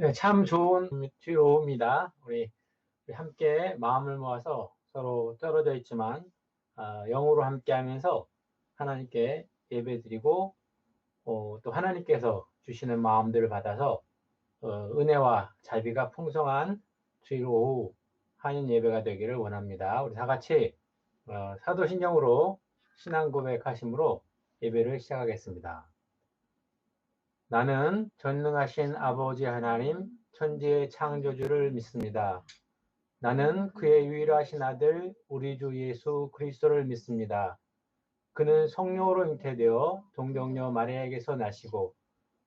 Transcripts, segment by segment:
네, 참 좋은 주요입니다. 우리 함께 마음을 모아서 서로 떨어져 있지만 영으로 함께 하면서 하나님께 예배드리고 또 하나님께서 주시는 마음들을 받아서 은혜와 자비가 풍성한 주일 오후 한인 예배가 되기를 원합니다. 우리 다 같이 사도신경으로 신앙 고백하심으로 예배를 시작하겠습니다. 나는 전능하신 아버지 하나님 천지의 창조주를 믿습니다. 나는 그의 유일하신 아들 우리 주 예수 그리스도를 믿습니다. 그는 성령으로 잉태되어 동정녀 마리아에게서 나시고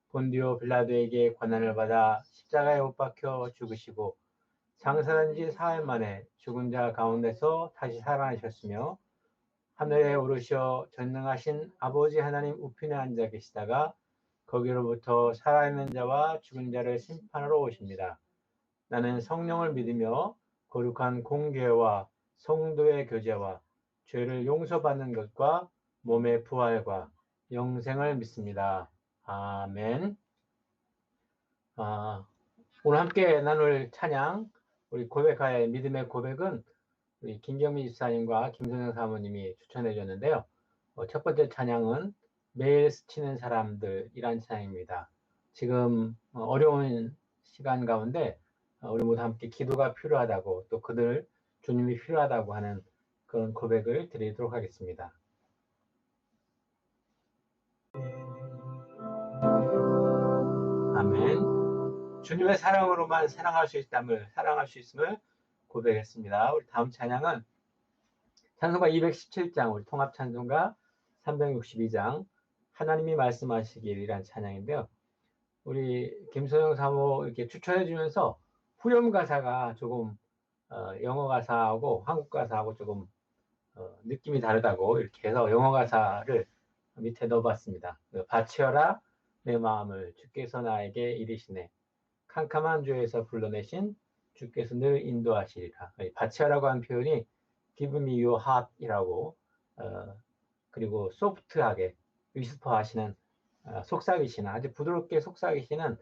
본디오 빌라도에게 고난을 받아 십자가에 못 박혀 죽으시고 장사한 지 사흘 만에 죽은 자 가운데서 다시 살아나셨으며 하늘에 오르셔 전능하신 아버지 하나님 우편에 앉아 계시다가 거기로부터 살아있는 자와 죽은 자를 심판하러 오십니다. 나는 성령을 믿으며 거룩한 공교회와 성도의 교제와 죄를 용서받는 것과 몸의 부활과 영생을 믿습니다. 아멘. 오늘 함께 나눌 찬양, 우리 고백하의 믿음의 고백은 우리 김경미 집사님과 김선영 사모님이 추천해 줬는데요. 첫 번째 찬양은 매일 스치는 사람들이란 찬양입니다. 지금 어려운 시간 가운데 우리 모두 함께 기도가 필요하다고 또 그들 주님이 필요하다고 하는 그런 고백을 드리도록 하겠습니다. 아멘. 주님의 사랑으로만 사랑할 수 있음을 고백했습니다. 우리 다음 찬양은 찬송가 217장, 우리 통합 찬송가 362장, 하나님이 말씀하시길이란 찬양인데요. 우리 김소영 사모 이렇게 추천해 주면서 후렴 가사가 조금 영어 가사하고 한국 가사하고 조금 느낌이 다르다고 이렇게 해서 영어 가사를 밑에 넣어봤습니다. 바치어라 내 마음을 주께서 나에게 이르시네. 캄캄한 죄에서 불러내신 주께서 늘 인도하시리라. 바치아라고 한 표현이 give me your heart이라고 그리고 소프트하게 위스퍼하시는 속삭이시는 아주 부드럽게 속삭이시는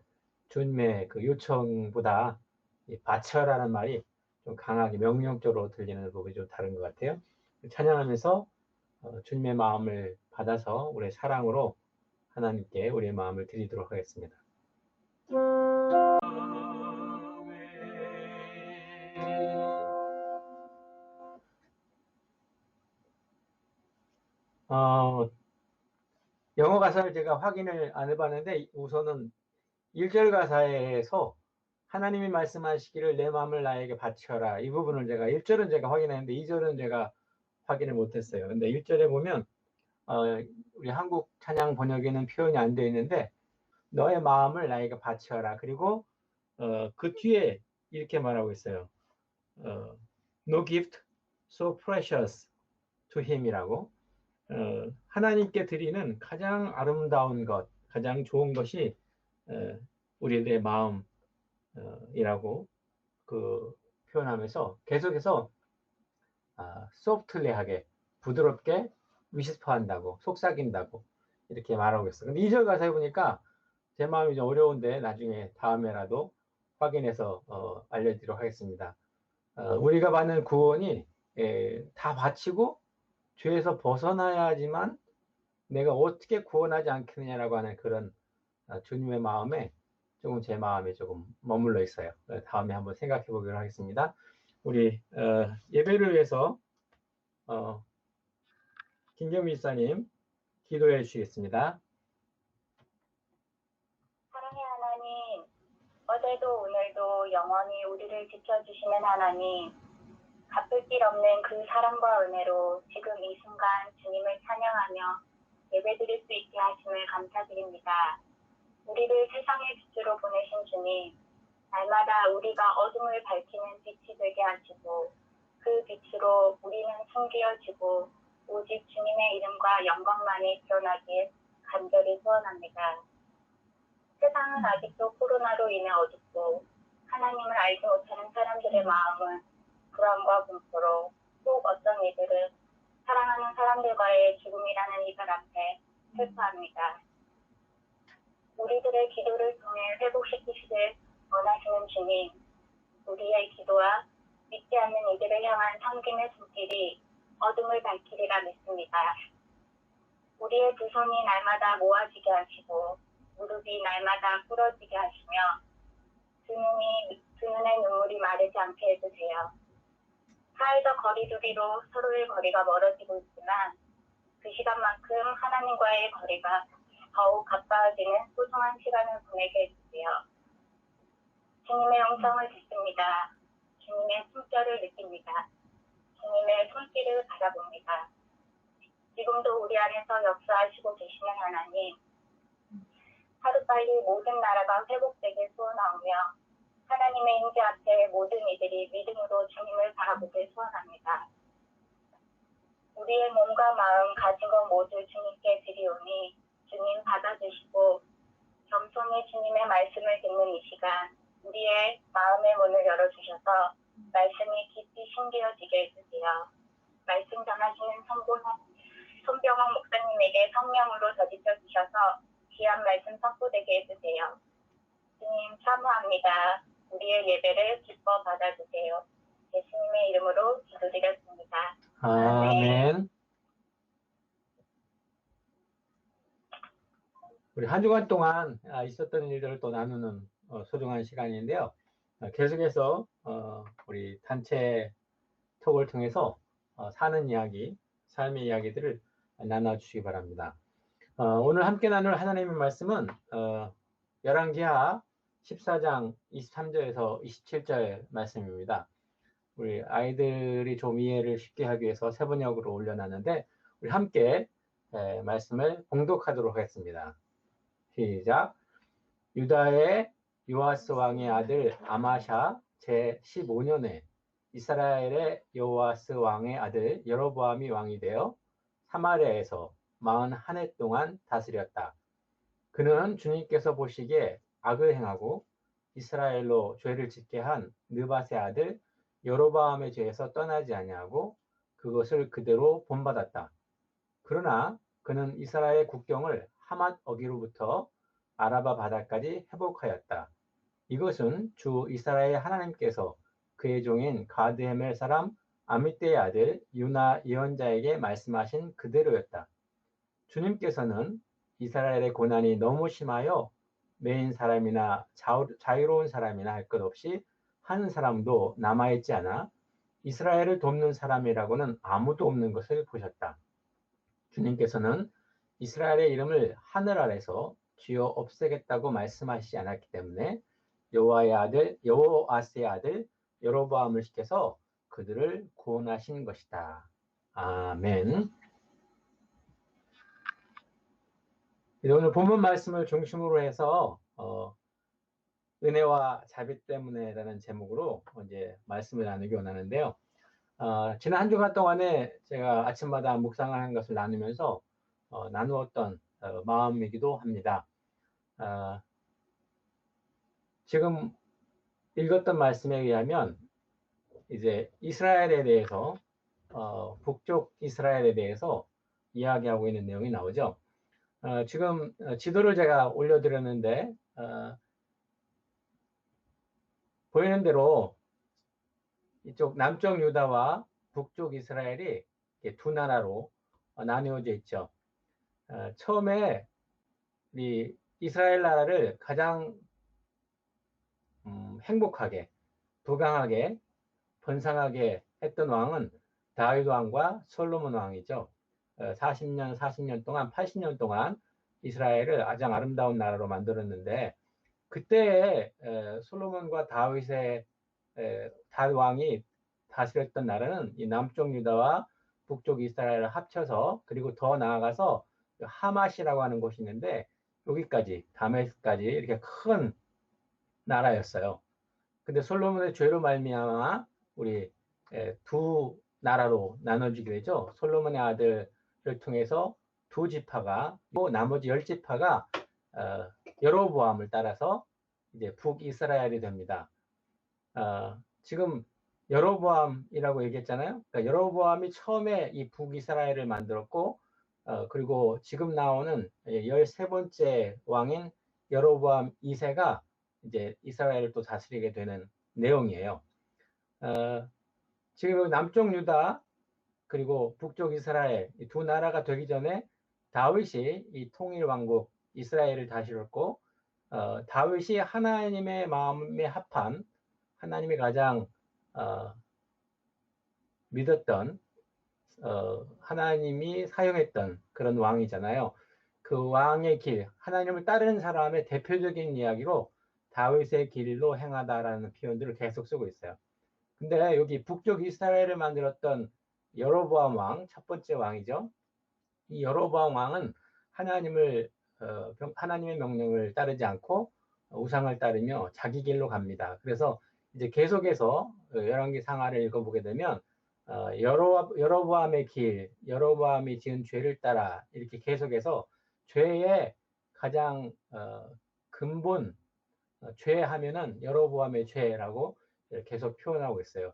주님의 그 요청보다 이 바쳐라는 말이 좀 강하게 명령적으로 들리는 부분이 좀 다른 것 같아요. 찬양하면서 주님의 마음을 받아서 우리의 사랑으로 하나님께 우리의 마음을 드리도록 하겠습니다. 영어 가사를 제가 확인을 안 해봤는데 우선은 1절 가사에서 하나님이 말씀하시기를 내 마음을 나에게 바쳐라 이 부분을 제가 1절은 제가 확인했는데 2절은 제가 확인을 못했어요. 근데 1절에 보면 우리 한국 찬양 번역에는 표현이 안 되어 있는데 너의 마음을 나에게 바쳐라. 그리고 그 뒤에 이렇게 말하고 있어요. No gift so precious to him이라고 하나님께 드리는 가장 아름다운 것, 가장 좋은 것이 우리의 마음이라고 그 표현하면서 계속해서 소프트리하게 부드럽게 위스퍼한다고 속삭인다고 이렇게 말하고 있어요. 근데 2절 가사에 보니까 제 마음이 좀 어려운데 나중에 다음에라도 확인해서 알려드리도록 하겠습니다. 우리가 받는 구원이 다 바치고 죄에서 벗어나야지만 내가 어떻게 구원하지 않겠느냐라고 하는 그런 주님의 마음에 조금 제 마음에 조금 머물러 있어요. 다음에 한번 생각해 보기로 하겠습니다. 우리 예배를 위해서 김경미 집사님 기도해 주시겠습니다. 사랑의 하나님, 어제도 오늘도 영원히 우리를 지켜주시는 하나님, 갚을 길 없는 그 사랑과 은혜로 지금 이 순간 주님을 찬양하며 예배드릴 수 있게 하심을 감사드립니다. 우리를 세상의 빛으로 보내신 주님, 날마다 우리가 어둠을 밝히는 빛이 되게 하시고 그 빛으로 우리는 숨기어지고 오직 주님의 이름과 영광만이 드러나길 간절히 소원합니다. 세상은 아직도 코로나로 인해 어둡고 하나님을 알지 못하는 사람들의 마음은 불안과 공포로 또 어떤 이들은 사랑하는 사람들과의 죽음이라는 이별 앞에 슬퍼합니다. 우리들의 기도를 통해 회복시키시길 원하는 주님, 우리의 기도와 믿지 않는 이들을 향한 섬김의 손길이 어둠을 밝히리라 믿습니다. 우리의 두 손이 날마다 모아지게 하시고 무릎이 날마다 꿇어지게 하시며 두 눈의 눈물이 마르지 않게 해주세요. 사회적 거리두기로 서로의 거리가 멀어지고 있지만 그 시간만큼 하나님과의 거리가 더욱 가까워지는 소중한 시간을 보내게 해주세요. 주님의 음성을 듣습니다. 주님의 숨결을 느낍니다. 주님의 손길을 바라봅니다. 지금도 우리 안에서 역사하시고 계시는 하나님, 하루빨리 모든 나라가 회복되길 소원하오며 하나님의 임재 앞에 모든 이들이 믿음으로 주님을 바라보길 소원합니다. 우리의 몸과 마음 가진 것 모두 주님께 드리오니 주님 받아주시고 겸손히 주님의 말씀을 듣는 이 시간 우리의 마음의 문을 열어주셔서 말씀이 깊이 심겨지게 해주세요. 말씀 전하시는 손병헌 목사님에게 성령으로 더디켜 주셔서 귀한 말씀 선포되게 해주세요. 주님 사모합니다. 우리의 예배를 기뻐 받아주세요. 예수님의 이름으로 기도드렸습니다. 아멘. 우리 한 주간 동안 있었던 일들을 또 나누는 소중한 시간인데요. 계속해서 우리 단체 톡을 통해서 사는 이야기, 삶의 이야기들을 나눠주시기 바랍니다. 오늘 함께 나눌 하나님의 말씀은 열왕기하 14장 23절에서 27절 말씀입니다. 우리 아이들이 좀 이해를 쉽게 하기 위해서 세번역으로 올려놨는데 우리 함께 말씀을 봉독하도록 하겠습니다. 시작. 유다의 요아스 왕의 아들 아마샤 제15년에 이스라엘의 요아스 왕의 아들 여로보암이 왕이 되어 사마리아에서 41해 동안 다스렸다. 그는 주님께서 보시기에 악을 행하고 이스라엘로 죄를 짓게 한 느밧의 아들 여로보암의 죄에서 떠나지 아니하고 그것을 그대로 본받았다. 그러나 그는 이스라엘 국경을 하맛 어기로부터 아라바 바다까지 회복하였다. 이것은 주 이스라엘 하나님께서 그의 종인 가드헤멜 사람 아미떼의 아들 유나 예언자에게 말씀하신 그대로였다. 주님께서는 이스라엘의 고난이 너무 심하여 매인 사람이나 자유로운 사람이나 할 것 없이 한 사람도 남아있지 않아 이스라엘을 돕는 사람이라고는 아무도 없는 것을 보셨다. 주님께서는 이스라엘의 이름을 하늘 아래서 쥐어 없애겠다고 말씀하시지 않았기 때문에 여호아스의 아들 여로보암을 시켜서 그들을 구원하신 것이다. 아멘. 오늘 본문 말씀을 중심으로 해서 은혜와 자비 때문에라는 제목으로 이제 말씀을 나누기 원하는데요. 지난 한 주간 동안에 제가 아침마다 묵상하는 것을 나누면서 나누었던 마음이기도 합니다. 지금 읽었던 말씀에 의하면 이제 이스라엘에 대해서 북쪽 이스라엘에 대해서 이야기하고 있는 내용이 나오죠. 지금 지도를 제가 올려드렸는데 보이는 대로 이쪽 남쪽 유다와 북쪽 이스라엘이 두 나라로 나뉘어져 있죠. 처음에 이 이스라엘 나라를 가장 행복하게, 부강하게, 번성하게 했던 왕은 다윗 왕과 솔로몬 왕이죠. 40년 동안, 80년 동안 이스라엘을 가장 아름다운 나라로 만들었는데 그때 솔로몬과 다윗 왕이 다스렸던 나라는 이 남쪽 유다와 북쪽 이스라엘을 합쳐서 그리고 더 나아가서 하맛이라고 하는 곳이 있는데 여기까지 다메섹까지 이렇게 큰 나라였어요. 근데 솔로몬의 죄로 말미암아 우리 두 나라로 나눠지게 되죠. 솔로몬의 아들을 통해서 두 지파가 또 나머지 10지파가 여로보암을 따라서 이제 북이스라엘이 됩니다. 지금 여로보암이라고 얘기했잖아요. 그러니까 여로보암이 처음에 이 북이스라엘을 만들었고 그리고 지금 나오는 13번째 왕인 여로보암 2세가 이제 이스라엘을 또 다스리게 되는 내용이에요. 지금 남쪽 유다 그리고 북쪽 이스라엘 이 두 나라가 되기 전에 다윗이 이 통일 왕국 이스라엘을 다스렸고 다윗이 하나님의 마음에 합한 하나님이 가장 믿었던 하나님이 사용했던 그런 왕이잖아요. 그 왕의 길, 하나님을 따르는 사람의 대표적인 이야기로 다윗의 길로 행하다라는 표현들을 계속 쓰고 있어요. 근데 여기 북쪽 이스라엘을 만들었던 여로보암 왕, 첫 번째 왕이죠. 이 여로보암 왕은 하나님의 명령을 따르지 않고 우상을 따르며 자기 길로 갑니다. 그래서 이제 계속해서 열왕기 상하를 읽어보게 되면 여로보암의 길, 여로보암이 지은 죄를 따라 이렇게 계속해서 죄의 가장 근본 죄하면은 여로보암의 죄라고 계속 표현하고 있어요.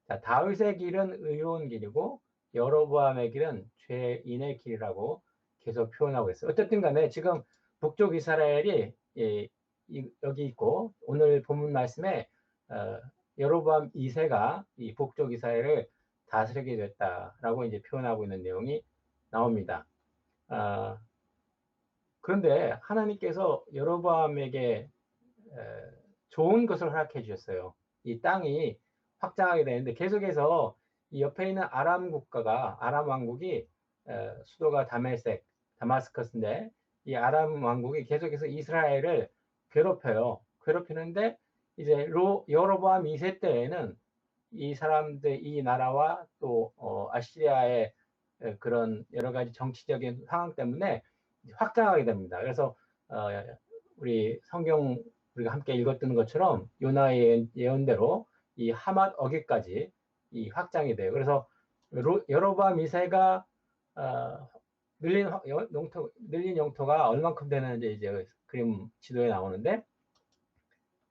자, 다윗의 길은 의로운 길이고 여로보암의 길은 죄인의 길이라고 계속 표현하고 있어요. 어쨌든 간에 지금 북쪽 이스라엘이 여기 있고 오늘 본문 말씀에 여로보암 2세가 이 북쪽 이스라엘을 다스리게 됐다라고 이제 표현하고 있는 내용이 나옵니다. 그런데 하나님께서 여로보암에게 좋은 것을 허락해 주셨어요. 이 땅이 확장하게 되는데 계속해서 이 옆에 있는 아람 왕국이 수도가 다마스커스인데 이 아람 왕국이 계속해서 이스라엘을 괴롭혀요. 괴롭히는데 이제 여로보암 2세 때에는 이 사람들 이 나라와 또 아시리아의 그런 여러 가지 정치적인 상황 때문에 확장하게 됩니다. 그래서 우리 성경 우리가 함께 읽었던 것처럼 요나의 예언대로 이 하맛 어기까지 이 확장이 돼요. 그래서 여로보암 2세가 늘린 영토가 얼만큼 되는지 이제 그림 지도에 나오는데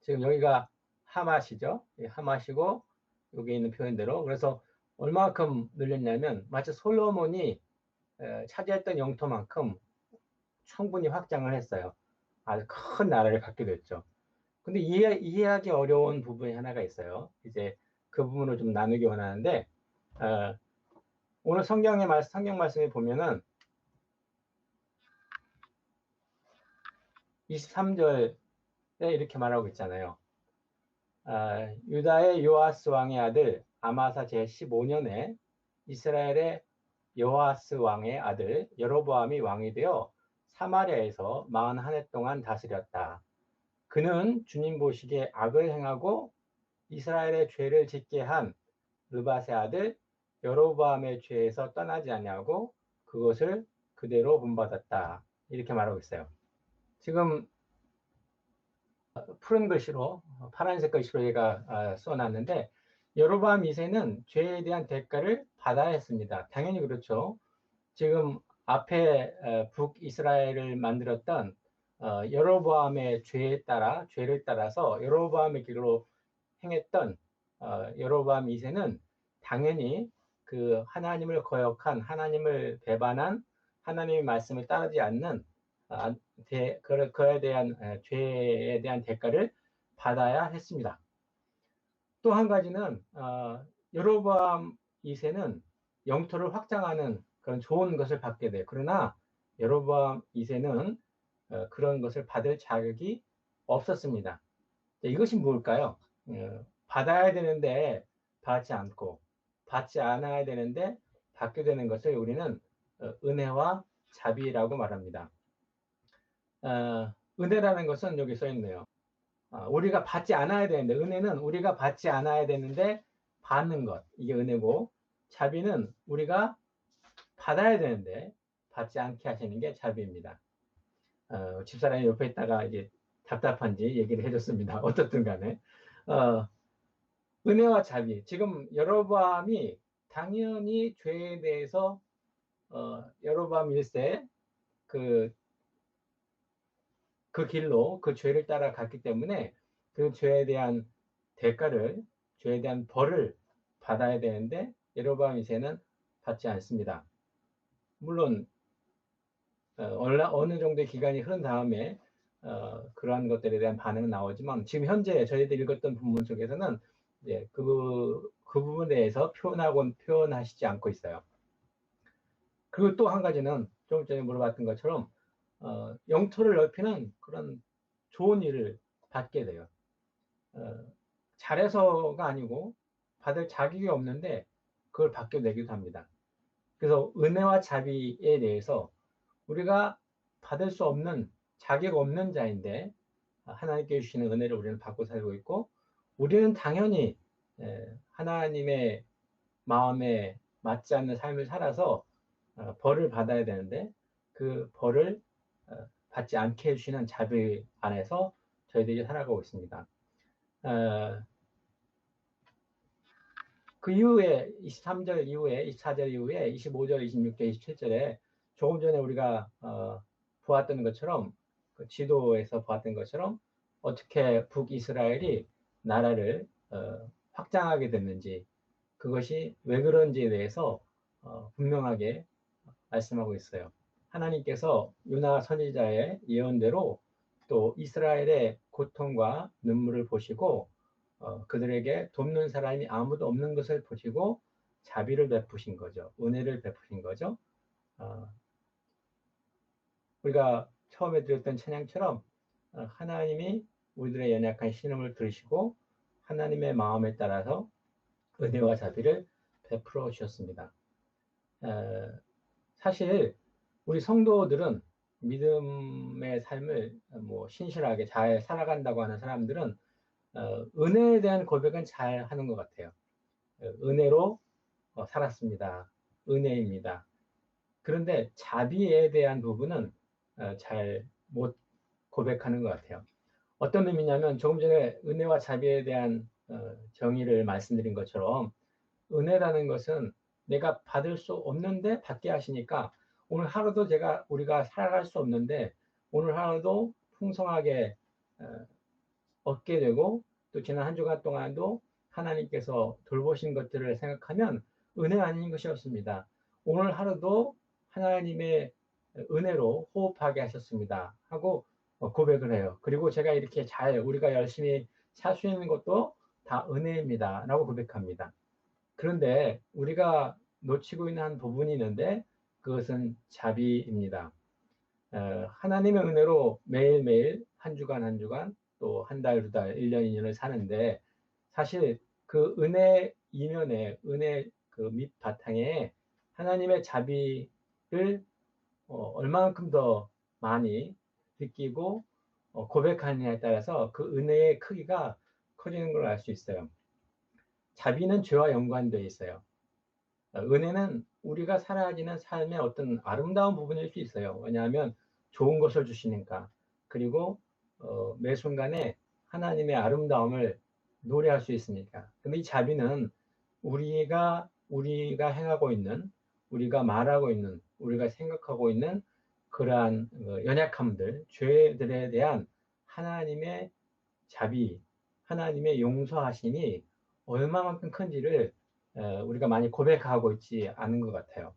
지금 여기가 하맛이죠. 하맛이고 여기 있는 표현대로 그래서 얼마큼 늘렸냐면 마치 솔로몬이 차지했던 영토만큼 충분히 확장을 했어요. 아주 큰 나라를 갖게 됐죠. 근데 이해하기 어려운 부분이 하나가 있어요. 이제 그 부분을 좀 나누기 원하는데 오늘 성경 말씀에 보면은 23절에 이렇게 말하고 있잖아요. 유다의 요아스 왕의 아들 아마사 제15년에 이스라엘의 요아스 왕의 아들 여로보암이 왕이 되어 사마리아에서 41해 동안 다스렸다. 그는 주님 보시기에 악을 행하고 이스라엘의 죄를 짓게 한 느밧의 아들 여로보암의 죄에서 떠나지 아니하고 그것을 그대로 본받았다. 이렇게 말하고 있어요. 지금 푸른 글씨로 파란색 글씨로 얘가 써놨는데 여로보암 2세는 죄에 대한 대가를 받아야 했습니다. 당연히 그렇죠. 지금 앞에 북이스라엘을 만들었던 여로보암의 죄를 따라서 여로보암의 길로 행했던 여로보암 2세는 당연히 그 하나님을 거역한 하나님을 배반한 하나님의 말씀을 따르지 않는 그에 대한 죄에 대한 대가를 받아야 했습니다. 또 한 가지는 여로보암 2세는 영토를 확장하는 그런 좋은 것을 받게 돼요. 그러나 여로보암 2세는 그런 것을 받을 자격이 없었습니다. 이것이 뭘까요? 받아야 되는데 받지 않고 받지 않아야 되는데 받게 되는 것을 우리는 은혜와 자비라고 말합니다. 은혜라는 것은 여기 써 있네요. 우리가 받지 않아야 되는데 은혜는 우리가 받지 않아야 되는데 받는 것 이게 은혜고 자비는 우리가 받아야 되는데 받지 않게 하시는 게 자비입니다. 집사람이 옆에 있다가 이제 답답한지 얘기를 해줬습니다. 어떻든 간에 은혜와 자비 지금 여로보암이 당연히 죄에 대해서 여로보암 1세 그 길로 그 죄를 따라갔기 때문에 그 죄에 대한 대가를 죄에 대한 벌을 받아야 되는데 여로보암 2세는 받지 않습니다. 물론 어느 정도의 기간이 흐른 다음에 그러한 것들에 대한 반응은 나오지만 지금 현재 저희들이 읽었던 본문 속에서는 이제 그 부분에 대해서 표현하시지 않고 있어요. 그리고 또 한 가지는 조금 전에 물어봤던 것처럼 영토를 넓히는 그런 좋은 일을 받게 돼요. 잘해서가 아니고 받을 자격이 없는데 그걸 받게 되기도 합니다. 그래서 은혜와 자비에 대해서 우리가 받을 수 없는 자격 없는 자인데 하나님께 주시는 은혜를 우리는 받고 살고 있고 우리는 당연히 하나님의 마음에 맞지 않는 삶을 살아서 벌을 받아야 되는데 그 벌을 받지 않게 해주시는 자비 안에서 저희들이 살아가고 있습니다. 그 이후에 23절 이후에 24절 이후에 25절, 26절, 27절에 조금 전에 우리가 보았던 것처럼 그 지도에서 보았던 것처럼 어떻게 북이스라엘이 나라를 확장하게 됐는지 그것이 왜 그런지에 대해서 분명하게 말씀하고 있어요. 하나님께서 요나 선지자의 예언대로 또 이스라엘의 고통과 눈물을 보시고 그들에게 돕는 사람이 아무도 없는 것을 보시고 자비를 베푸신 거죠. 은혜를 베푸신 거죠. 우리가 처음에 드렸던 찬양처럼 하나님이 우리들의 연약한 신음을 들으시고 하나님의 마음에 따라서 은혜와 자비를 베풀어 주셨습니다. 사실 우리 성도들은 믿음의 삶을 뭐 신실하게 잘 살아간다고 하는 사람들은 은혜에 대한 고백은 잘 하는 것 같아요. 은혜로 살았습니다. 은혜입니다. 그런데 자비에 대한 부분은 잘 못 고백하는 것 같아요. 어떤 의미냐면 조금 전에 은혜와 자비에 대한 정의를 말씀드린 것처럼 은혜라는 것은 내가 받을 수 없는데 받게 하시니까 오늘 하루도 우리가 살아갈 수 없는데 오늘 하루도 풍성하게 얻게 되고 또 지난 한 주간 동안도 하나님께서 돌보신 것들을 생각하면 은혜 아닌 것이 없습니다. 오늘 하루도 하나님의 은혜로 호흡하게 하셨습니다. 하고 고백을 해요. 그리고 제가 이렇게 우리가 열심히 살 수 있는 것도 다 은혜입니다. 라고 고백합니다. 그런데 우리가 놓치고 있는 한 부분이 있는데 그것은 자비입니다. 하나님의 은혜로 매일매일 한 주간 한 주간 또 한 달, 두 달, 1년, 2년을 사는데 사실 그 은혜 이면에 은혜 그 밑바탕에 하나님의 자비를 얼마만큼 더 많이 느끼고 고백하느냐에 따라서 그 은혜의 크기가 커지는 걸 알 수 있어요. 자비는 죄와 연관되어 있어요. 은혜는 우리가 살아지는 삶의 어떤 아름다운 부분일 수 있어요. 왜냐하면 좋은 것을 주시니까. 그리고 매 순간에 하나님의 아름다움을 노래할 수 있으니까. 근데 이 자비는 우리가 행하고 있는, 우리가 말하고 있는, 우리가 생각하고 있는 그러한 연약함들, 죄들에 대한 하나님의 자비, 하나님의 용서하심이 얼마만큼 큰지를 우리가 많이 고백하고 있지 않은 것 같아요.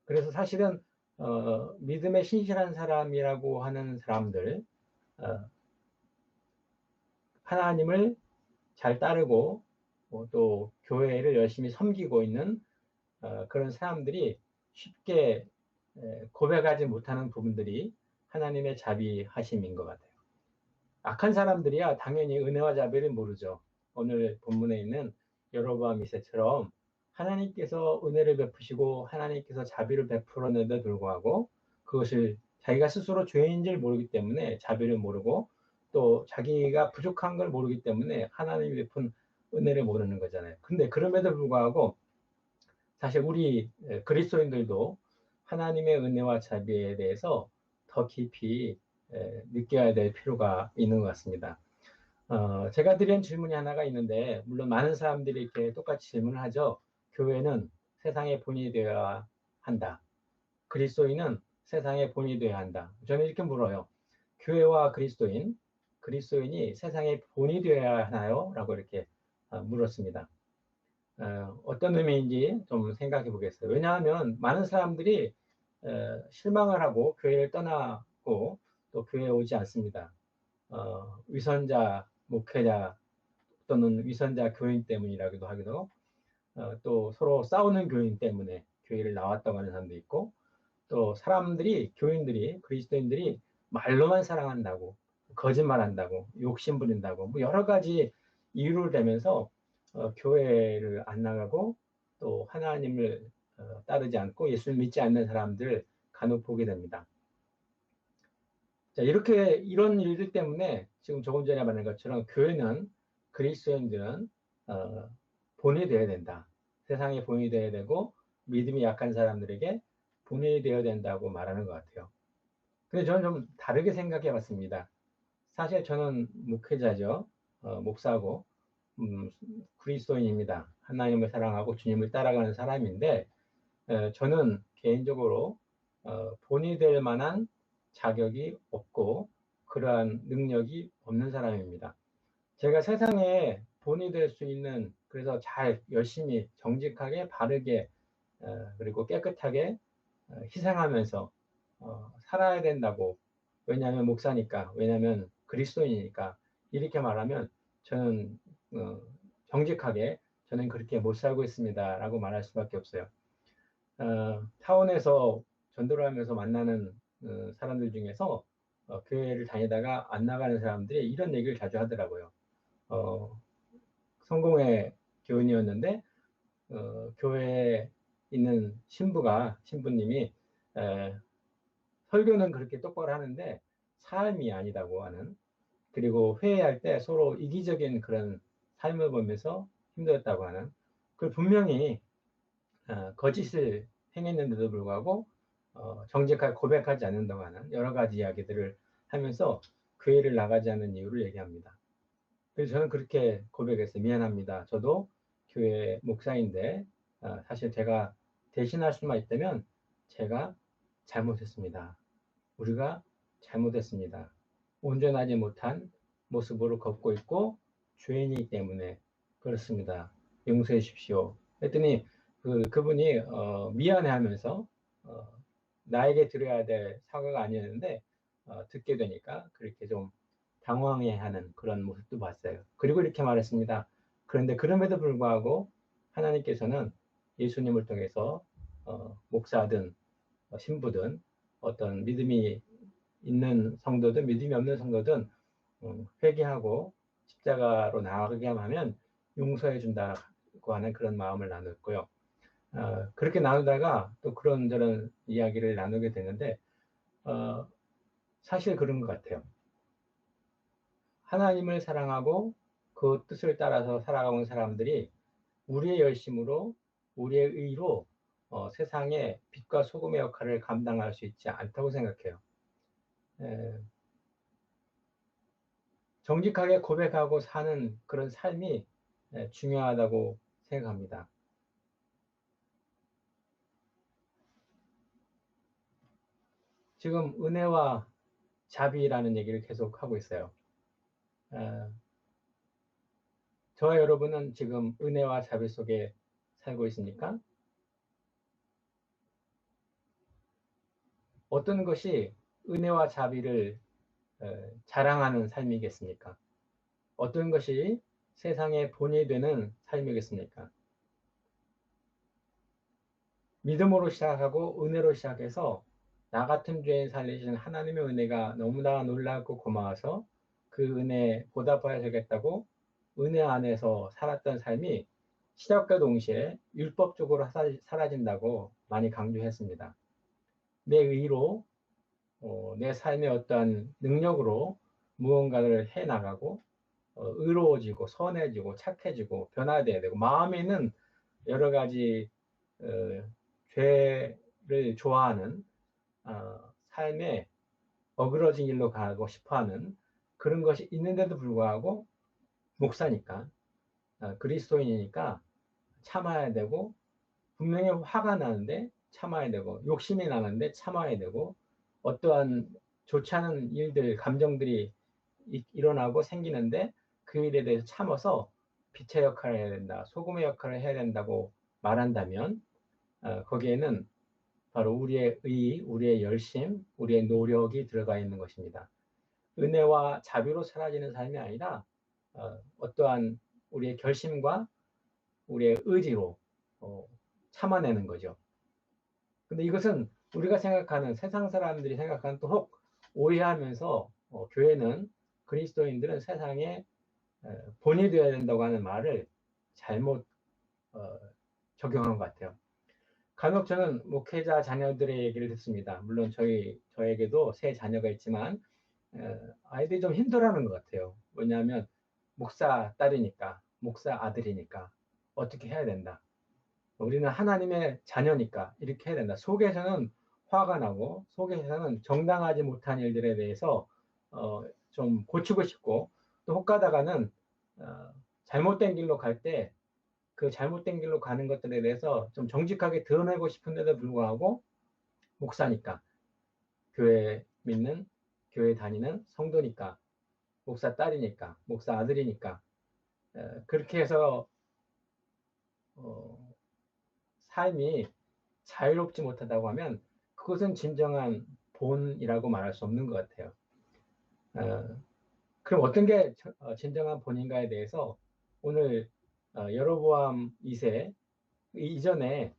그래서 사실은 믿음에 신실한 사람이라고 하는 사람들, 하나님을 잘 따르고 또 교회를 열심히 섬기고 있는 그런 사람들이 쉽게 고백하지 못하는 부분들이 하나님의 자비하심인 것 같아요. 악한 사람들이야 당연히 은혜와 자비를 모르죠. 오늘 본문에 있는 여로보암 2세처럼 하나님께서 은혜를 베푸시고 하나님께서 자비를 베풀었는데 불구하고 그것을 자기가 스스로 죄인 줄 모르기 때문에 자비를 모르고 또 자기가 부족한 걸 모르기 때문에 하나님이 베푼 은혜를 모르는 거잖아요. 근데 그럼에도 불구하고 사실 우리 그리스도인들도 하나님의 은혜와 자비에 대해서 더 깊이 느껴야 될 필요가 있는 것 같습니다. 제가 드린 질문이 하나가 있는데, 물론 많은 사람들이 이렇게 똑같이 질문을 하죠. 교회는 세상의 본이 되어야 한다. 그리스도인은 세상의 본이 되어야 한다. 저는 이렇게 물어요. 교회와 그리스도인이 세상의 본이 되어야 하나요? 라고 이렇게 물었습니다. 어떤 의미인지 좀 생각해 보겠어요. 왜냐하면 많은 사람들이 실망을 하고 교회를 떠나고 또 교회에 오지 않습니다. 위선자 목회자 또는 위선자 교인 때문이라기도 하기도 또 서로 싸우는 교인 때문에 교회를 나왔다고 하는 사람도 있고 또 사람들이 교인들이 그리스도인들이 말로만 사랑한다고 거짓말한다고 욕심 부린다고 뭐 여러 가지 이유를 대면서 교회를 안 나가고 또 하나님을 따르지 않고 예수를 믿지 않는 사람들 간혹 보게 됩니다. 자, 이렇게 이런 일들 때문에 지금 조금 전에 말한 것처럼 교회는 그리스도인들은 본이 되어야 된다. 세상에 본이 되어야 되고 믿음이 약한 사람들에게 본이 되어야 된다고 말하는 것 같아요. 근데 저는 좀 다르게 생각해 봤습니다. 사실 저는 목회자죠. 목사고 그리스도인입니다. 하나님을 사랑하고 주님을 따라가는 사람인데 저는 개인적으로 본이 될 만한 자격이 없고 그러한 능력이 없는 사람입니다. 제가 세상에 본이 될 수 있는 그래서 잘 열심히 정직하게 바르게 그리고 깨끗하게 희생하면서 살아야 된다고 왜냐하면 목사니까 왜냐하면 그리스도인이니까 이렇게 말하면 저는 정직하게 저는 그렇게 못 살고 있습니다 라고 말할 수밖에 없어요. 타운에서 전도를 하면서 만나는 사람들 중에서 교회를 다니다가 안 나가는 사람들이 이런 얘기를 자주 하더라고요. 성공회 교인이었는데 교회에 있는 신부님이 설교는 그렇게 똑바로 하는데 삶이 아니다고 하는 그리고 회의할 때 서로 이기적인 그런 삶을 보면서 힘들었다고 하는 그 분명히 거짓을 행했는데도 불구하고 정직하게 고백하지 않는다고 하는 여러 가지 이야기들을 하면서 교회를 나가지 않는 이유를 얘기합니다. 그래서 저는 그렇게 고백했어요. 미안합니다. 저도 교회 목사인데 사실 제가 대신할 수만 있다면 제가 잘못했습니다. 우리가 잘못했습니다. 온전하지 못한 모습으로 걷고 있고 죄인이기 때문에 그렇습니다. 용서해 주십시오. 했더니 그분이 미안해하면서 나에게 들어야 될 사과가 아니었는데 듣게 되니까 그렇게 좀 당황해하는 그런 모습도 봤어요. 그리고 이렇게 말했습니다. 그런데 그럼에도 불구하고 하나님께서는 예수님을 통해서 목사든 신부든 어떤 믿음이 있는 성도든 믿음이 없는 성도든 회개하고 십자가로 나아가게 하면 용서해 준다고 하는 그런 마음을 나눴고요. 그렇게 나누다가 또 그런저런 이야기를 나누게 되는데 사실 그런 것 같아요. 하나님을 사랑하고 그 뜻을 따라서 살아가는 사람들이 우리의 열심으로 우리의 의로 세상에 빛과 소금의 역할을 감당할 수 있지 않다고 생각해요. 정직하게 고백하고 사는 그런 삶이 중요하다고 생각합니다. 지금 은혜와 자비라는 얘기를 계속 하고 있어요. 저와 여러분은 지금 은혜와 자비 속에 살고 있습니까? 어떤 것이 은혜와 자비를 자랑하는 삶이겠습니까? 어떤 것이 세상의 본이 되는 삶이겠습니까? 믿음으로 시작하고 은혜로 시작해서 나 같은 죄인 살리시는 하나님의 은혜가 너무나 놀랍고 고마워서 그 은혜에 보답하여 되겠다고 은혜 안에서 살았던 삶이 시작과 동시에 율법적으로 사라진다고 많이 강조했습니다. 내 의로 내 삶의 어떠한 능력으로 무언가를 해나가고 의로워지고 선해지고 착해지고 변화돼야 되고 마음에는 여러 가지 어, 죄를 좋아하는 삶에 어그러진 길로 가고 싶어하는 그런 것이 있는데도 불구하고 목사니까 그리스도인이니까 참아야 되고 분명히 화가 나는데 참아야 되고 욕심이 나는데 참아야 되고 어떠한 좋지 않은 일들 감정들이 일어나고 생기는데 그 일에 대해서 참아서 빛의 역할을 해야 된다 소금의 역할을 해야 된다고 말한다면 거기에는 바로 우리의 의, 우리의 열심, 우리의 노력이 들어가 있는 것입니다. 은혜와 자비로 사라지는 삶이 아니라 어떠한 우리의 결심과 우리의 의지로 참아내는 거죠. 근데 이것은 우리가 생각하는 세상 사람들이 생각하는 또 혹 오해하면서 교회는 그리스도인들은 세상에 본이 되어야 된다고 하는 말을 잘못 적용한 것 같아요. 간혹 저는 목회자 자녀들의 얘기를 듣습니다. 물론 저에게도 세 자녀가 있지만 아이들이 좀 힘들어하는 것 같아요. 왜냐하면 목사 딸이니까, 목사 아들이니까 어떻게 해야 된다. 우리는 하나님의 자녀니까 이렇게 해야 된다. 속에서는 화가 나고 속에서는 정당하지 못한 일들에 대해서 좀 고치고 싶고 또 혹 가다가는 잘못된 길로 갈 때 그 잘못된 길로 가는 것들에 대해서 좀 정직하게 드러내고 싶은데도 불구하고 목사니까 교회 믿는 교회 다니는 성도니까 목사 딸이니까 목사 아들이니까 그렇게 해서 삶이 자유롭지 못하다고 하면 그것은 진정한 본이라고 말할 수 없는 것 같아요. 그럼 어떤 게 진정한 본인가에 대해서 오늘 여로보암 2세 이전에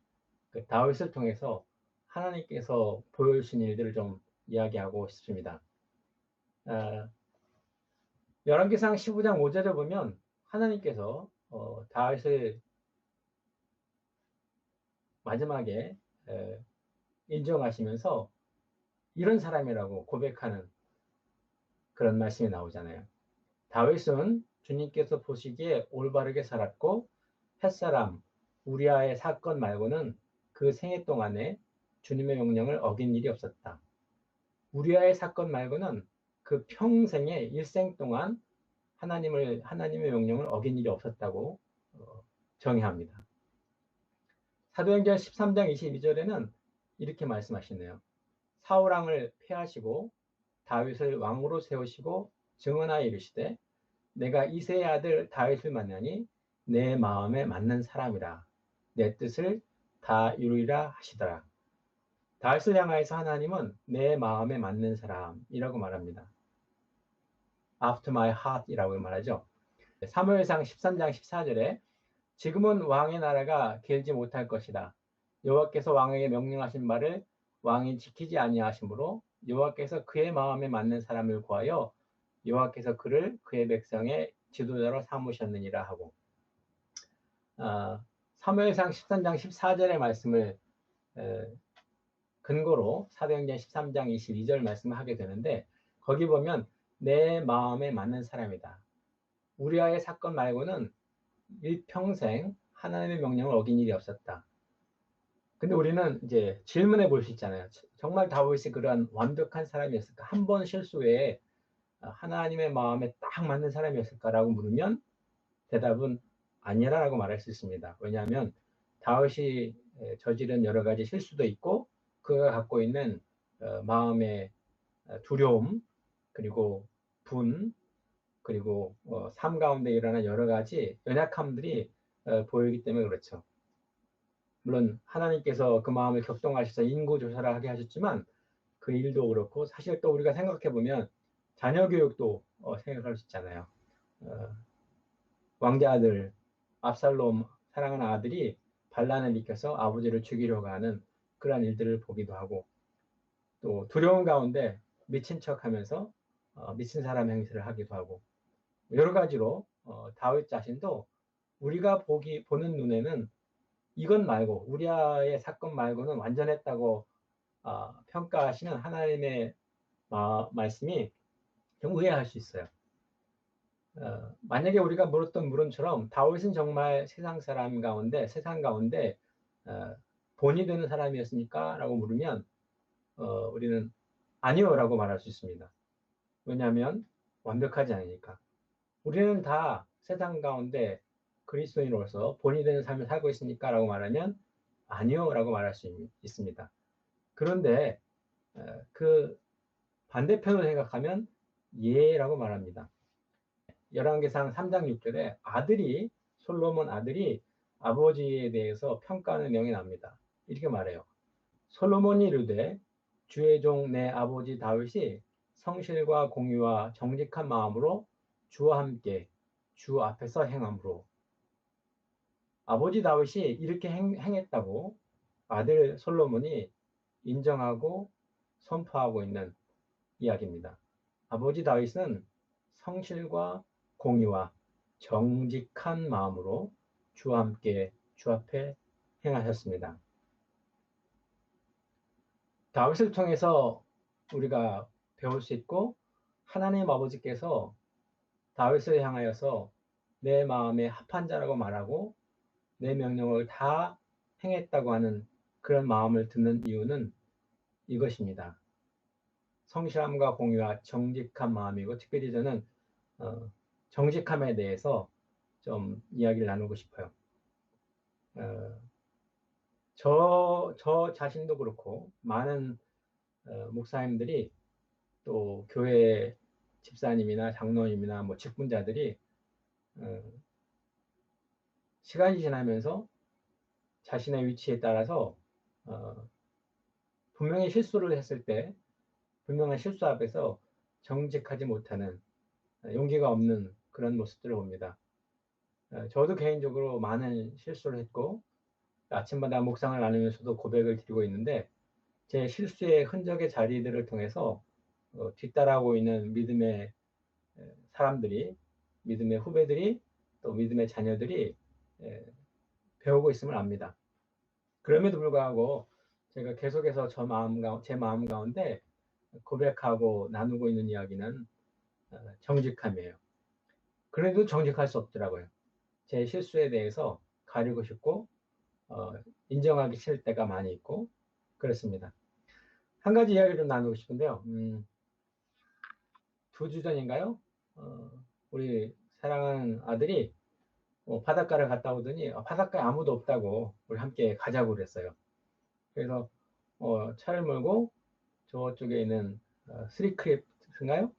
그 다윗을 통해서 하나님께서 보여주신 일들을 좀 이야기하고 싶습니다. 열왕기상 15장 5절에 보면 하나님께서 다윗을 마지막에 인정하시면서 이런 사람이라고 고백하는 그런 말씀이 나오잖아요. 다윗은 주님께서 보시기에 올바르게 살았고 햇사람 우리아의 사건 말고는 그 생애 동안에 주님의 명령을 어긴 일이 없었다. 우리아의 사건 말고는 그 평생의 일생 동안 하나님의 명령을 어긴 일이 없었다고 정의합니다. 사도행전 13장 22절에는 이렇게 말씀하시네요. 사울왕을 폐하시고 다윗을 왕으로 세우시고 증언하여 이르시되 내가 이새의 아들 다윗을 만나니 내 마음에 맞는 사람이라 내 뜻을 다 이루리라 하시더라. 다윗을 향하여서 하나님은 내 마음에 맞는 사람이라고 말합니다. After my heart이라고 말하죠. 사무엘상 13장 14절에 지금은 왕의 나라가 길지 못할 것이다. 여호와께서 왕에게 명령하신 바를 왕이 지키지 아니하시므로 여호와께서 그의 마음에 맞는 사람을 구하여 여호와께서 그를 그의 백성의 지도자로 삼으셨느니라 하고 사무엘상 13장 14절의 말씀을 근거로 사도행전 13장 22절 말씀을 하게 되는데 거기 보면 내 마음에 맞는 사람이다. 우리아의 사건 말고는 일평생 하나님의 명령을 어긴 일이 없었다. 근데 우리는 이제 질문해 볼 수 있잖아요. 정말 다윗이 그런 완벽한 사람이었을까? 한 번 실수 외에 하나님의 마음에 딱 맞는 사람이었을까라고 물으면 대답은 아니라고 말할 수 있습니다. 왜냐하면 다윗이 저지른 여러 가지 실수도 있고 그가 갖고 있는 마음의 두려움 그리고 분 그리고 삶 가운데 일어나는 여러 가지 연약함들이 보이기 때문에 그렇죠. 물론 하나님께서 그 마음을 격동하셔서 인고조사를 하게 하셨지만 그 일도 그렇고 사실 또 우리가 생각해 보면 자녀 교육도 생각할 수 있잖아요. 왕자 아들 압살롬 사랑하는 아들이 반란을 일으켜서 아버지를 죽이려고 하는 그러한 일들을 보기도 하고 또 두려움 가운데 미친 척하면서 미친 사람 행세를 하기도 하고 여러 가지로 다윗 자신도 우리가 보는 눈에는 이것 말고 우리아의 사건 말고는 완전했다고 평가하시는 하나님의 말씀이 좀 의아할 수 있어요. 만약에 우리가 물었던 물음처럼 다윗은 정말 세상 가운데 본이 되는 사람이었습니까? 라고 물으면 우리는 아니요라고 말할 수 있습니다. 왜냐하면 완벽하지 않으니까. 우리는 다 세상 가운데 그리스도인으로서 본이 되는 삶을 살고 있습니까? 라고 말하면 아니요 라고 말할 수 있습니다. 그런데 그 반대편을 생각하면 예 라고 말합니다. 열왕기상 3장 6절에 솔로몬 아들이 아버지에 대해서 평가하는 내용이 납니다. 이렇게 말해요. 솔로몬이 이르되 주의 종 내 아버지 다윗이 성실과 공의와 정직한 마음으로 주와 함께 주 앞에서 행함으로. 아버지 다윗이 이렇게 행했다고 아들 솔로몬이 인정하고 선포하고 있는 이야기입니다. 아버지 다윗은 성실과 공의와 정직한 마음으로 주와 함께 주 앞에 행하셨습니다. 다윗을 통해서 우리가 배울 수 있고, 하나님 아버지께서 다윗을 향하여서 내 마음에 합한 자라고 말하고 내 명령을 다 행했다고 하는 그런 마음을 듣는 이유는 이것입니다. 성실함과 공의와 정직한 마음이고, 특별히 저는 정직함에 대해서 좀 이야기를 나누고 싶어요. 저 자신도 그렇고 많은 목사님들이, 또 교회 집사님이나 장로님이나 뭐 직분자들이 시간이 지나면서 자신의 위치에 따라서 분명히 실수를 했을 때 분명한 실수 앞에서 정직하지 못하는, 용기가 없는 그런 모습들을 봅니다. 저도 개인적으로 많은 실수를 했고 아침마다 묵상을 나누면서도 고백을 드리고 있는데, 제 실수의 흔적의 자리들을 통해서 뒤따라오고 있는 믿음의 사람들이, 믿음의 후배들이, 또 믿음의 자녀들이 배우고 있음을 압니다. 그럼에도 불구하고 제가 계속해서 제 마음 가운데 고백하고 나누고 있는 이야기는 정직함이에요. 그래도 정직할 수 없더라고요. 제 실수에 대해서 가리고 싶고 인정하기 싫을 때가 많이 있고 그렇습니다. 한 가지 이야기를 좀 나누고 싶은데요. 2주 전인가요? 우리 사랑하는 아들이 바닷가를 갔다 오더니 바닷가에 아무도 없다고 우리 함께 가자고 그랬어요. 그래서 차를 몰고 저쪽에 있는 스리크랩인가요?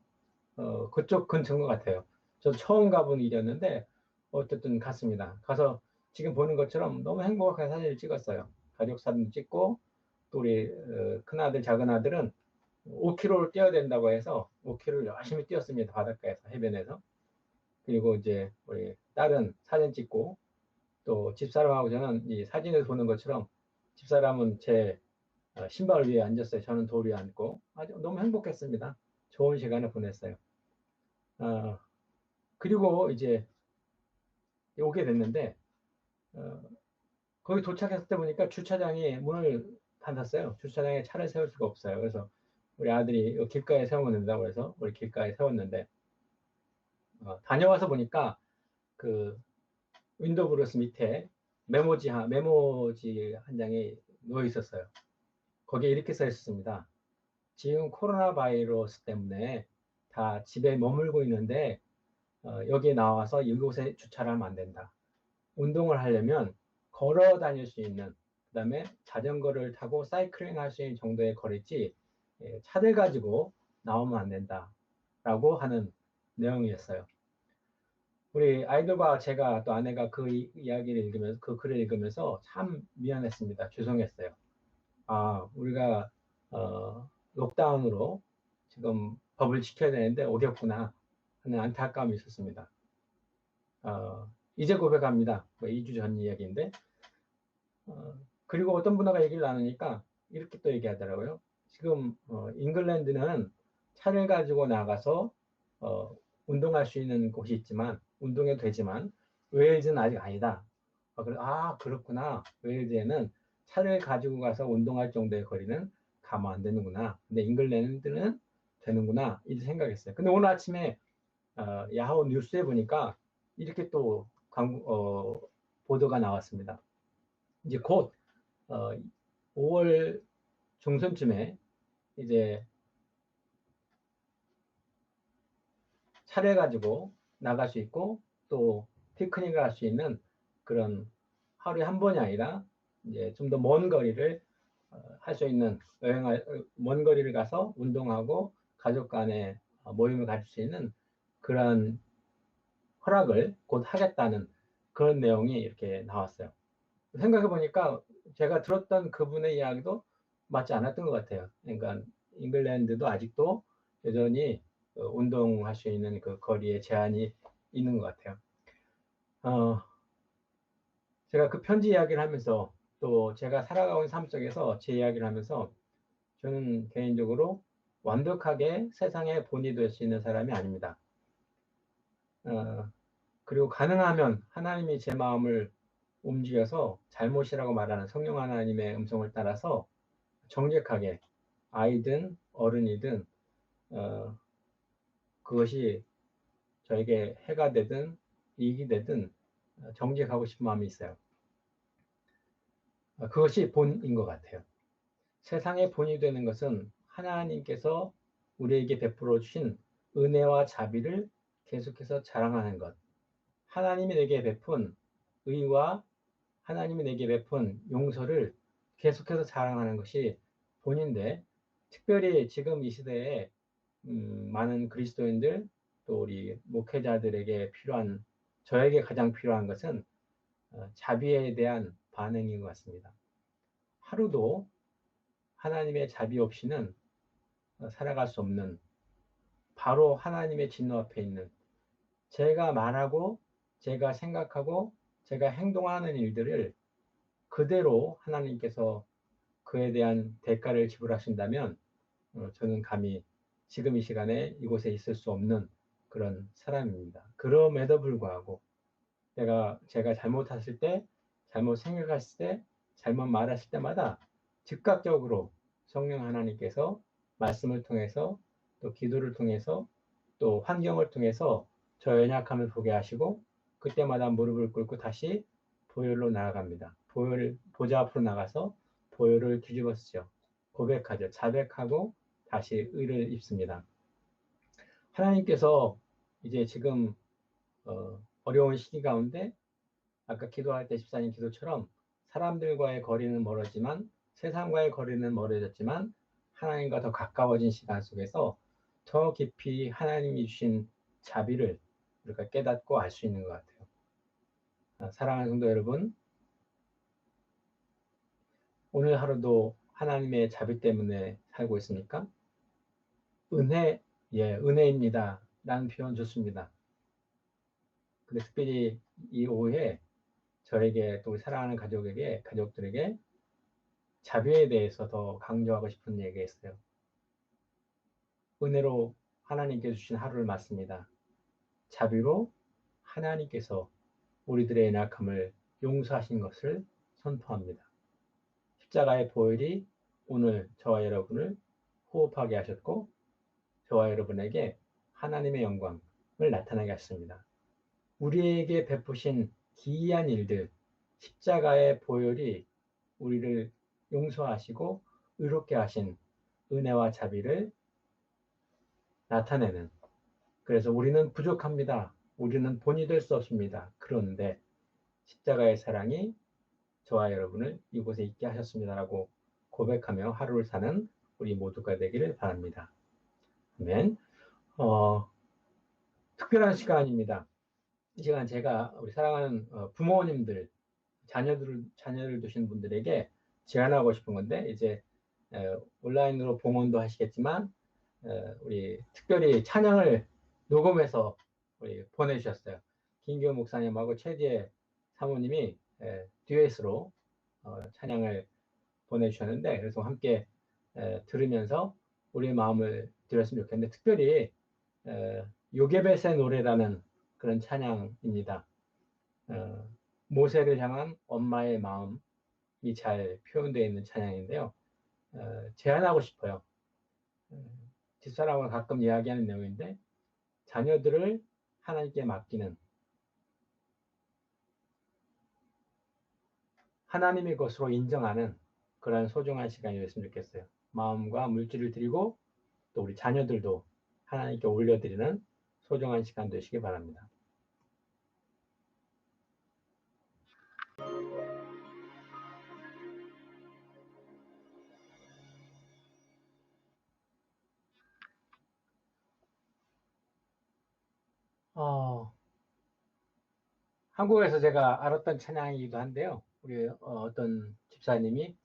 그쪽 근처인 것 같아요. 저 처음 가본 일이었는데 어쨌든 갔습니다. 가서 지금 보는 것처럼 너무 행복하게 사진을 찍었어요. 가족 사진 찍고, 또 우리 큰아들 작은아들은 5km를 뛰어야 된다고 해서 5km를 열심히 뛰었습니다. 바닷가에서, 해변에서. 그리고 이제 우리 딸은 사진 찍고, 또 집사람하고 저는 이 사진을 보는 것처럼 집사람은 제 신발 위에 앉았어요. 저는 돌 위에 앉고 아주 너무 행복했습니다. 좋은 시간을 보냈어요. 그리고 이제 오게 됐는데 거기 도착했을 때 보니까 주차장이 문을 닫았어요. 주차장에 차를 세울 수가 없어요. 그래서 우리 아들이 길가에 세우면 된다고 해서 우리 길가에 세웠는데, 다녀와서 보니까 그 윈도우 브러스 밑에 메모지 한 장이 누워 있었어요. 거기에 이렇게 써 있었습니다. 지금 코로나 바이러스 때문에 다 집에 머물고 있는데 여기에 나와서 이곳에 주차를 하면 안 된다. 운동을 하려면 걸어 다닐 수 있는, 그다음에 자전거를 타고 사이클링 할 수 있는 정도의 거리지 차를 가지고 나오면 안 된다라고 하는 내용이었어요. 우리 아이들과 제가, 또 아내가 그 이야기를 읽으면서, 그 글을 읽으면서 참 미안했습니다. 죄송했어요. 우리가 록다운으로 지금 법을 지켜야 되는데 어렵구나 하는 안타까움이 있었습니다. 이제 고백합니다. 2주 전 이야기인데, 그리고 어떤 분하고 얘기를 나누니까 이렇게 또 얘기하더라고요. 지금 잉글랜드는 차를 가지고 나가서 운동할 수 있는 곳이 있지만, 운동해도 되지만 웨일즈는 아직 아니다. 그렇구나. 웨일즈에는 차를 가지고 가서 운동할 정도의 거리는 가면 안 되는구나. 근데 잉글랜드는 되는구나. 이렇게 생각했어요. 근데 오늘 아침에 야후 뉴스에 보니까 이렇게 또 보도가 나왔습니다. 이제 곧 5월 중순쯤에 이제 차를 가지고 나갈 수 있고, 또 피크닉을 할 수 있는 그런, 하루에 한 번이 아니라 이제 좀 더 먼 거리를 할 수 있는, 먼 거리를 가서 운동하고 가족 간의 모임을 가질 수 있는 그런 허락을 곧 하겠다는 그런 내용이 이렇게 나왔어요. 생각해 보니까 제가 들었던 그분의 이야기도 맞지 않았던 것 같아요. 그러니까 잉글랜드도 아직도 여전히 운동할 수 있는 그 거리에 제한이 있는 것 같아요. 어, 제가 그 편지 이야기를 하면서 또 제가 살아가고 있는 삶 속에서 제 이야기를 하면서 저는 개인적으로 완벽하게 세상의 본이 될 수 있는 사람이 아닙니다. 어, 그리고 가능하면 하나님이 제 마음을 움직여서 잘못이라고 말하는 성령 하나님의 음성을 따라서 정직하게 아이든 어른이든 어, 그것이 저에게 해가 되든 이익이 되든 정직하고 싶은 마음이 있어요. 그것이 본인 것 같아요. 세상의 본이 되는 것은 하나님께서 우리에게 베풀어 주신 은혜와 자비를 계속해서 자랑하는 것. 하나님이 내게 베푼 의와 하나님이 내게 베푼 용서를 계속해서 자랑하는 것이 본인데, 특별히 지금 이 시대에 많은 그리스도인들 또 우리 목회자들에게 필요한, 저에게 가장 필요한 것은 자비에 대한 반응인 것 같습니다. 하루도 하나님의 자비 없이는 살아갈 수 없는, 바로 하나님의 진노 앞에 있는, 제가 말하고 제가 생각하고 제가 행동하는 일들을 그대로 하나님께서 그에 대한 대가를 지불하신다면 저는 감히 지금 이 시간에 이곳에 있을 수 없는 그런 사람입니다. 그럼에도 불구하고 제가 잘못했을 때, 잘못 생각했을 때, 잘못 말했을 때마다 즉각적으로 성령 하나님께서 말씀을 통해서 또 기도를 통해서 또 환경을 통해서 저 연약함을 보게 하시고 그때마다 무릎을 꿇고 다시 보혈로 나아갑니다. 보좌 앞으로 나가서 보혈을 뒤집어 쓰죠. 고백하죠. 자백하고 다시 의를 입습니다. 하나님께서 이제 지금 어려운 시기 가운데 아까 기도할 때 집사님 기도처럼 사람들과의 거리는 멀어지만 세상과의 거리는 멀어졌지만 하나님과 더 가까워진 시간 속에서 더 깊이 하나님이 주신 자비를 우리가 깨닫고 알 수 있는 것 같아요. 사랑하는 성도 여러분, 오늘 하루도 하나님의 자비 때문에 살고 있습니까? 은혜, 예, 은혜입니다. 라는 표현 좋습니다. 근데 특별히 이 오후에 저에게 또 사랑하는 가족들에게 자비에 대해서 더 강조하고 싶은 얘기가 있어요. 은혜로 하나님께 주신 하루를 맞습니다. 자비로 하나님께서 우리들의 연약함을 용서하신 것을 선포합니다. 십자가의 보혈이 오늘 저와 여러분을 호흡하게 하셨고 저와 여러분에게 하나님의 영광을 나타나게 하셨습니다. 우리에게 베푸신 기이한 일들, 십자가의 보혈이 우리를 용서하시고 의롭게 하신 은혜와 자비를 나타내는, 그래서 우리는 부족합니다. 우리는 본이 될 수 없습니다. 그런데 십자가의 사랑이 저와 여러분을 이곳에 있게 하셨습니다라고 고백하며 하루를 사는 우리 모두가 되기를 바랍니다. 아멘. 특별한 시간입니다. 이 시간 제가 우리 사랑하는 부모님들, 자녀를 두신 분들에게 제안하고 싶은 건데, 이제 온라인으로 봉헌도 하시겠지만 우리 특별히 찬양을 녹음해서 우리 보내주셨어요. 김기호 목사님하고 최지혜 사모님이 듀엣으로 찬양을 보내주셨는데, 그래서 함께 들으면서 우리의 마음을 드렸으면 좋겠는데, 특별히 요게벳의 노래라는 그런 찬양입니다. 모세를 향한 엄마의 마음이 잘 표현되어 있는 찬양인데요. 제안하고 싶어요. 집사람과 가끔 이야기하는 내용인데, 자녀들을 하나님께 맡기는, 하나님의 것으로 인정하는 그런 소중한 시간이 됐으면 좋겠어요. 마음과 물질을 드리고 또 우리 자녀들도 하나님께 올려드리는 소중한 시간 되시기 바랍니다. 한국에서 제가 알았던 찬양이기도 한데요. 우리 어떤 집사님이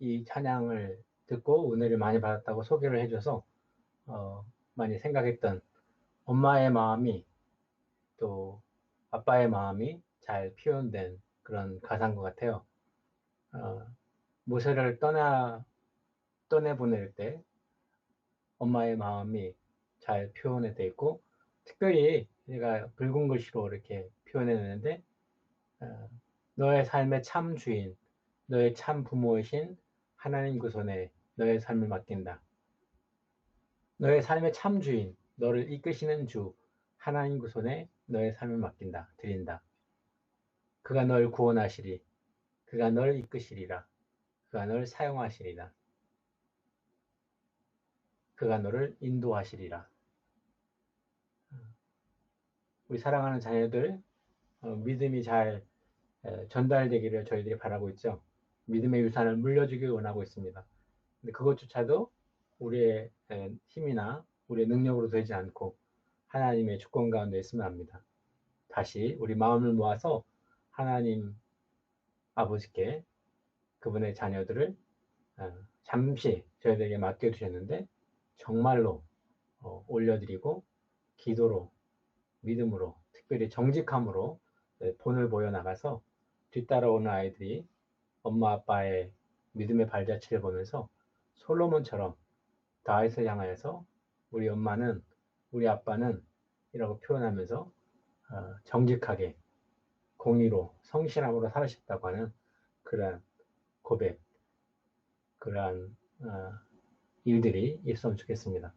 이 찬양을 듣고 은혜를 많이 받았다고 소개를 해줘서 많이 생각했던 엄마의 마음이 또 아빠의 마음이 잘 표현된 그런 가사인 것 같아요. 모세를 떠내보낼 때 엄마의 마음이 잘 표현이 되어 있고, 특별히 제가 붉은 글씨로 이렇게 표현했는데, 너의 삶의 참 주인, 너의 참 부모이신 하나님 그 손에 너의 삶을 맡긴다. 너의 삶의 참 주인, 너를 이끄시는 주, 하나님 그 손에 너의 삶을 맡긴다, 드린다. 그가 널 구원하시리, 그가 널 이끄시리라, 그가 널 사용하시리라, 그가 너를 인도하시리라. 우리 사랑하는 자녀들, 믿음이 잘 전달되기를 저희들이 바라고 있죠. 믿음의 유산을 물려주길 원하고 있습니다. 근데 그것조차도 우리의 힘이나 우리의 능력으로 되지 않고 하나님의 주권 가운데 있으면 합니다. 다시 우리 마음을 모아서 하나님 아버지께 그분의 자녀들을 잠시 저희들에게 맡겨주셨는데 정말로 올려드리고 기도로 믿음으로 특별히 정직함으로 본을 보여나가서 뒤따라오는 아이들이 엄마 아빠의 믿음의 발자취를 보면서 솔로몬처럼 다윗을 향하여서 우리 엄마는 우리 아빠는 이라고 표현하면서 정직하게 공의로 성실함으로 살아셨다고 하는 그러한 고백, 그러한 일들이 있으면 좋겠습니다.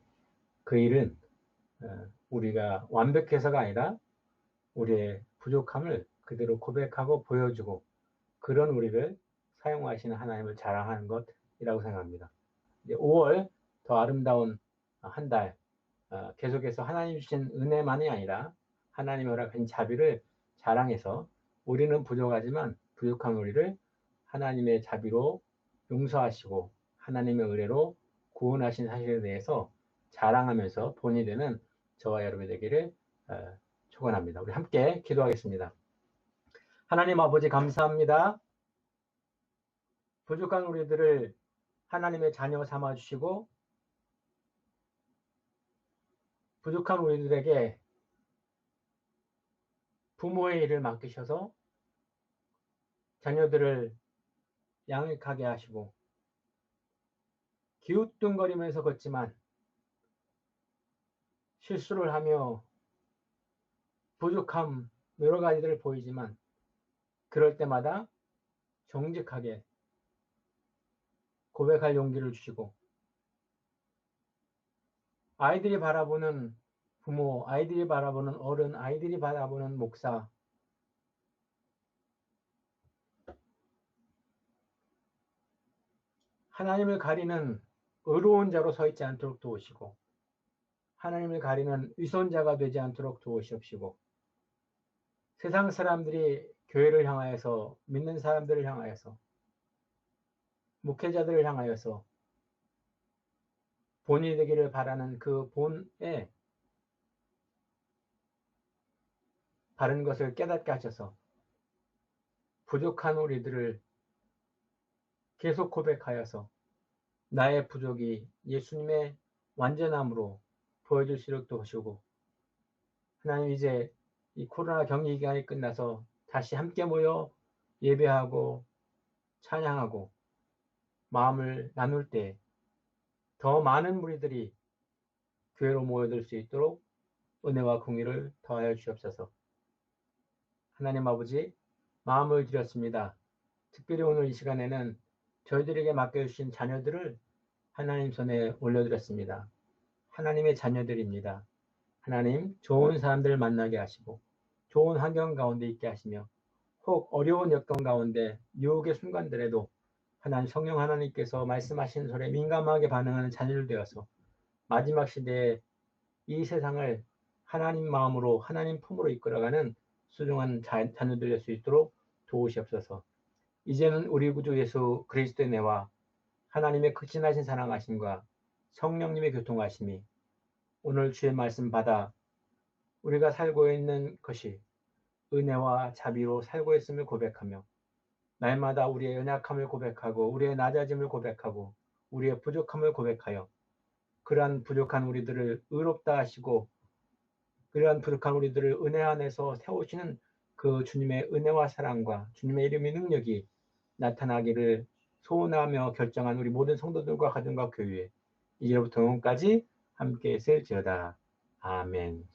그 일은 우리가 완벽해서가 아니라 우리의 부족함을 그대로 고백하고 보여주고 그런 우리를 사용하시는 하나님을 자랑하는 것이라고 생각합니다. 이제 5월 더 아름다운 한 달, 계속해서 하나님 주신 은혜만이 아니라 하나님의 허락한 자비를 자랑해서 우리는 부족하지만 부족한 우리를 하나님의 자비로 용서하시고 하나님의 은혜로 구원하신 사실에 대해서 자랑하면서 본이 되는 저와 여러분이 되기를 축원합니다. 우리 함께 기도하겠습니다. 하나님 아버지 감사합니다. 부족한 우리들을 하나님의 자녀 삼아 주시고 부족한 우리들에게 부모의 일을 맡기셔서 자녀들을 양육하게 하시고 기웃뚱거리면서 걷지만 실수를 하며 부족함 여러 가지들을 보이지만 그럴 때마다 정직하게 고백할 용기를 주시고 아이들이 바라보는 부모, 아이들이 바라보는 어른, 아이들이 바라보는 목사 하나님을 가리는 의로운 자로 서 있지 않도록 도우시고 하나님을 가리는 위선자가 되지 않도록 도우시옵시고 세상 사람들이 교회를 향하여서 믿는 사람들을 향하여서 목회자들을 향하여서 본이 되기를 바라는 그 본에 바른 것을 깨닫게 하셔서 부족한 우리들을 계속 고백하여서 나의 부족이 예수님의 완전함으로 보여줄 수 있도록 도우시고 하나님 이제 이 코로나 격리 기간이 끝나서 다시 함께 모여 예배하고 찬양하고 마음을 나눌 때 더 많은 무리들이 교회로 모여들 수 있도록 은혜와 공의를 더하여 주옵소서. 하나님 아버지 마음을 드렸습니다. 특별히 오늘 이 시간에는 저희들에게 맡겨주신 자녀들을 하나님 손에 올려드렸습니다. 하나님의 자녀들입니다. 하나님 좋은 사람들을 만나게 하시고 좋은 환경 가운데 있게 하시며 혹 어려운 여건 가운데 유혹의 순간들에도 하나님 성령 하나님께서 말씀하시는 소리에 민감하게 반응하는 자녀들 되어서 마지막 시대에 이 세상을 하나님 마음으로 하나님 품으로 이끌어가는 소중한 자녀들 될 수 있도록 도우시옵소서. 이제는 우리 구주 예수 그리스도의 은혜와 하나님의 극진하신 사랑하심과 성령님의 교통하심이 오늘 주의 말씀 받아 우리가 살고 있는 것이 은혜와 자비로 살고 있음을 고백하며 날마다 우리의 연약함을 고백하고 우리의 낮아짐을 고백하고 우리의 부족함을 고백하여 그러한 부족한 우리들을 의롭다 하시고 그러한 부족한 우리들을 은혜 안에서 세우시는 그 주님의 은혜와 사랑과 주님의 이름의 능력이 나타나기를 소원하며 결정한 우리 모든 성도들과 가정과 교회 이제부터 영원까지 함께 있을지어다. 아멘.